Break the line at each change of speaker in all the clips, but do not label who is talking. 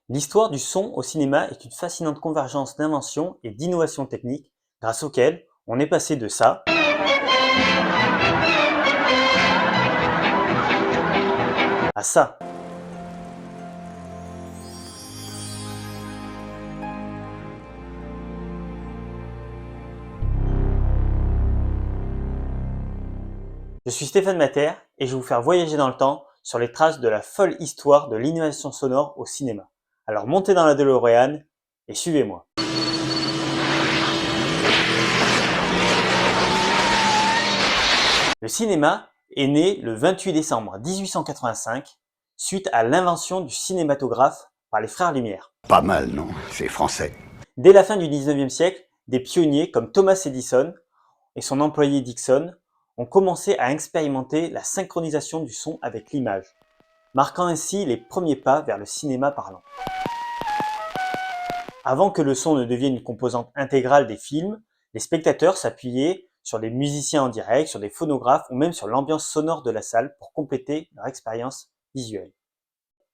L'histoire du son au cinéma est une fascinante convergence d'inventions et d'innovations techniques grâce auxquelles on est passé de ça à ça. Je suis Stéphane Mater et je vais vous faire voyager dans le temps sur les traces de la folle histoire de l'innovation sonore au cinéma. Alors montez dans la DeLorean et suivez-moi. Le cinéma est né le 28 décembre 1885 suite à l'invention du cinématographe par les frères Lumière.
Pas mal, non? C'est français.
Dès la fin du 19e siècle, des pionniers comme Thomas Edison et son employé Dickson ont commencé à expérimenter la synchronisation du son avec l'image, marquant ainsi les premiers pas vers le cinéma parlant. Avant que le son ne devienne une composante intégrale des films, les spectateurs s'appuyaient sur des musiciens en direct, sur des phonographes ou même sur l'ambiance sonore de la salle pour compléter leur expérience visuelle.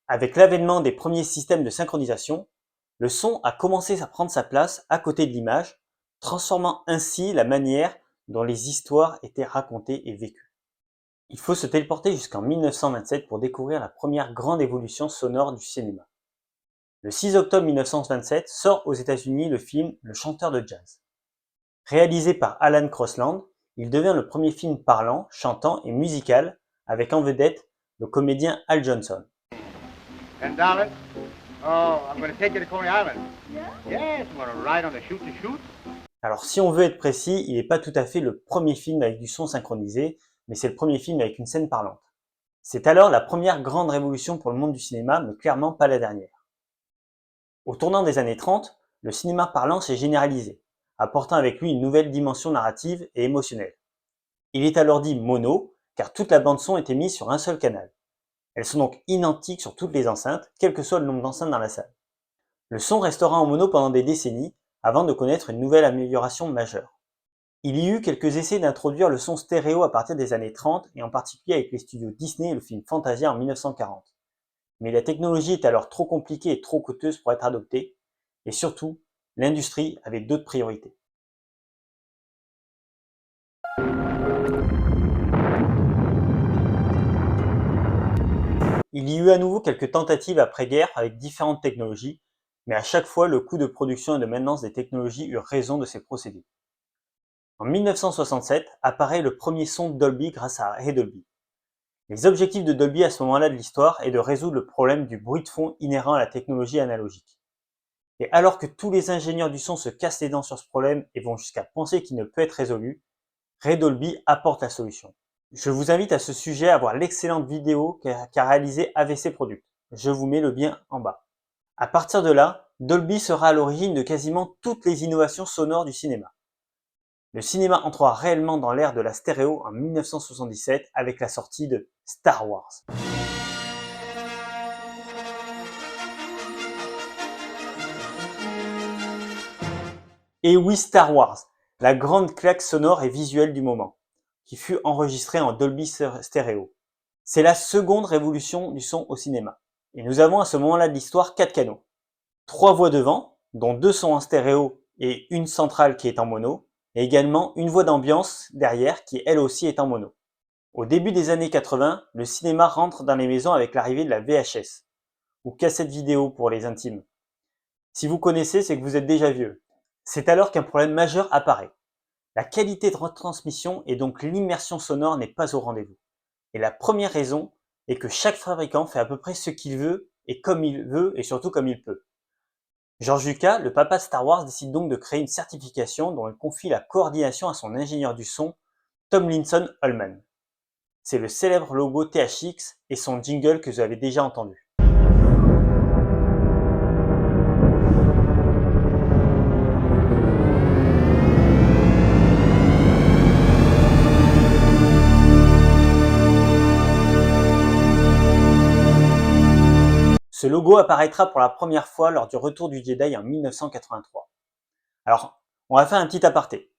Avec l'avènement des premiers systèmes de synchronisation, le son a commencé à prendre sa place à côté de l'image, transformant ainsi la manière dont les histoires étaient racontées et vécues. Il faut se téléporter jusqu'en 1927 pour découvrir la première grande évolution sonore du cinéma. Le 6 octobre 1927 sort aux États-Unis le film Le chanteur de jazz. Réalisé par Alan Crosland, il devient le premier film parlant, chantant et musical avec en vedette le comédien Al Johnson.
$10? Oh, I'm going to take you to Coney Island. Yes, I'm going to ride on the chute-to-chute.
Alors si on veut être précis, il n'est pas tout à fait le premier film avec du son synchronisé, mais c'est le premier film avec une scène parlante. C'est alors la première grande révolution pour le monde du cinéma, mais clairement pas la dernière. Au tournant des années 30, le cinéma parlant s'est généralisé, apportant avec lui une nouvelle dimension narrative et émotionnelle. Il est alors dit mono, car toute la bande-son était mise sur un seul canal. Elles sont donc identiques sur toutes les enceintes, quel que soit le nombre d'enceintes dans la salle. Le son restera en mono pendant des décennies, avant de connaître une nouvelle amélioration majeure. Il y eut quelques essais d'introduire le son stéréo à partir des années 30, et en particulier avec les studios Disney et le film Fantasia en 1940. Mais la technologie est alors trop compliquée et trop coûteuse pour être adoptée, et surtout, l'industrie avait d'autres priorités. Il y eut à nouveau quelques tentatives après-guerre avec différentes technologies, mais à chaque fois le coût de production et de maintenance des technologies eut raison de ces procédés. En 1967 apparaît le premier son Dolby grâce à Ray Dolby. Les objectifs de Dolby à ce moment-là de l'histoire est de résoudre le problème du bruit de fond inhérent à la technologie analogique. Et alors que tous les ingénieurs du son se cassent les dents sur ce problème et vont jusqu'à penser qu'il ne peut être résolu, Ray Dolby apporte la solution. Je vous invite à ce sujet à voir l'excellente vidéo qu'a réalisée AVC Product. Je vous mets le lien en bas. À partir de là, Dolby sera à l'origine de quasiment toutes les innovations sonores du cinéma. Le cinéma entrera réellement dans l'ère de la stéréo en 1977 avec la sortie de Star Wars. Et oui, Star Wars, la grande claque sonore et visuelle du moment, qui fut enregistrée en Dolby Stereo. C'est la seconde révolution du son au cinéma. Et nous avons à ce moment-là de l'histoire 4 canaux. 3 voix devant, dont 2 sont en stéréo et une centrale qui est en mono, et également une voix d'ambiance derrière qui elle aussi est en mono. Au début des années 80, le cinéma rentre dans les maisons avec l'arrivée de la VHS, ou cassette vidéo pour les intimes. Si vous connaissez, c'est que vous êtes déjà vieux. C'est alors qu'un problème majeur apparaît. La qualité de retransmission et donc l'immersion sonore n'est pas au rendez-vous. Et la première raison est que chaque fabricant fait à peu près ce qu'il veut et comme il veut et surtout comme il peut. George Lucas, le papa de Star Wars, décide donc de créer une certification dont il confie la coordination à son ingénieur du son, Tomlinson Holman. C'est le célèbre logo THX et son jingle que vous avez déjà entendu. Ce logo apparaîtra pour la première fois lors du Retour du Jedi en 1983. Alors, on va faire un petit aparté.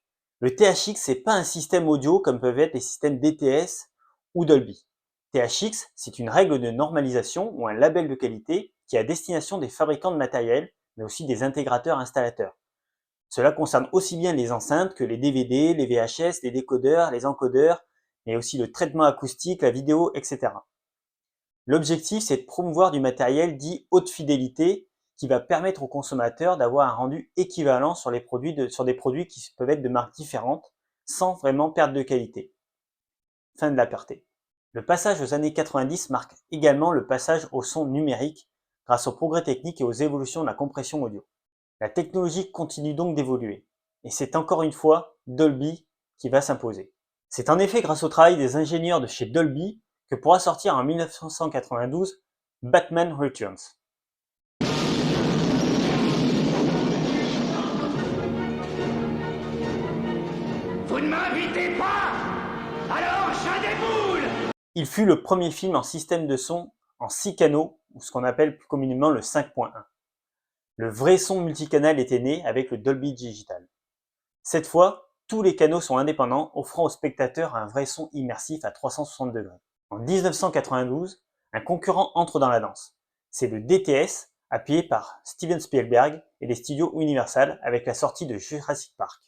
Le THX, c'est pas un système audio comme peuvent être les systèmes DTS ou Dolby. THX, c'est une règle de normalisation ou un label de qualité qui est à destination des fabricants de matériel, mais aussi des intégrateurs installateurs. Cela concerne aussi bien les enceintes que les DVD, les VHS, les décodeurs, les encodeurs, mais aussi le traitement acoustique, la vidéo, etc. L'objectif, c'est de promouvoir du matériel dit haute fidélité qui va permettre aux consommateurs d'avoir un rendu équivalent sur des produits qui peuvent être de marques différentes sans vraiment perdre de qualité. Fin de l'aparté. Le passage aux années 90 marque également le passage au son numérique grâce aux progrès techniques et aux évolutions de la compression audio. La technologie continue donc d'évoluer, et c'est encore une fois Dolby qui va s'imposer. C'est en effet grâce au travail des ingénieurs de chez Dolby que pourra sortir en 1992 Batman Returns.
Vous ne m'invitez pas! Alors je déboule!
Il fut le premier film en système de son en 6 canaux, ou ce qu'on appelle plus communément le 5.1. Le vrai son multicanal était né avec le Dolby Digital. Cette fois, tous les canaux sont indépendants, offrant au spectateur un vrai son immersif à 360 degrés. En 1992, un concurrent entre dans la danse. C'est le DTS, appuyé par Steven Spielberg et les studios Universal avec la sortie de Jurassic Park.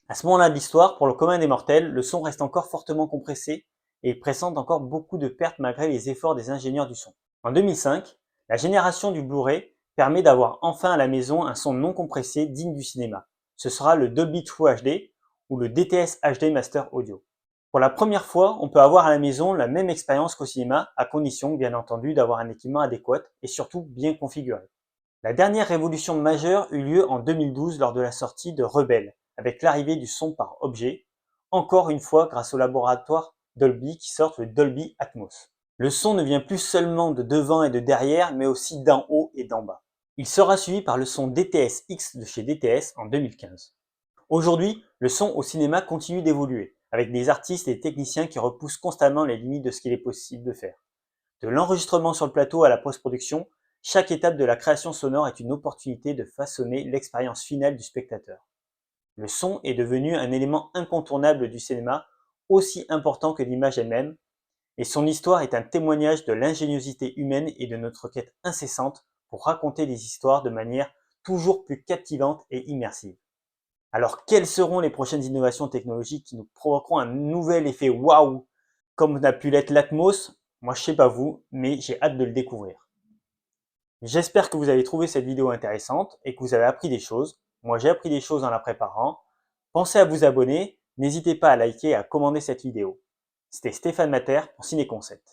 À ce moment-là de l'histoire, pour le commun des mortels, le son reste encore fortement compressé et il présente encore beaucoup de pertes malgré les efforts des ingénieurs du son. En 2005, la génération du Blu-ray permet d'avoir enfin à la maison un son non compressé digne du cinéma. Ce sera le Dolby True HD ou le DTS HD Master Audio. Pour la première fois, on peut avoir à la maison la même expérience qu'au cinéma, à condition bien entendu d'avoir un équipement adéquat et surtout bien configuré. La dernière révolution majeure eut lieu en 2012 lors de la sortie de Rebelle, avec l'arrivée du son par objet, encore une fois grâce au laboratoire Dolby qui sort le Dolby Atmos. Le son ne vient plus seulement de devant et de derrière, mais aussi d'en haut et d'en bas. Il sera suivi par le son DTS-X de chez DTS en 2015. Aujourd'hui, le son au cinéma continue d'évoluer, avec des artistes et des techniciens qui repoussent constamment les limites de ce qu'il est possible de faire. De l'enregistrement sur le plateau à la post-production, chaque étape de la création sonore est une opportunité de façonner l'expérience finale du spectateur. Le son est devenu un élément incontournable du cinéma, aussi important que l'image elle-même, et son histoire est un témoignage de l'ingéniosité humaine et de notre quête incessante pour raconter des histoires de manière toujours plus captivante et immersive. Alors quelles seront les prochaines innovations technologiques qui nous provoqueront un nouvel effet waouh, comme n'a pu l'être l'Atmos? Moi je sais pas vous, mais j'ai hâte de le découvrir. J'espère que vous avez trouvé cette vidéo intéressante et que vous avez appris des choses. Moi j'ai appris des choses en la préparant. Pensez à vous abonner, n'hésitez pas à liker et à commenter cette vidéo. C'était Stéphane Mater pour Ciné Concept.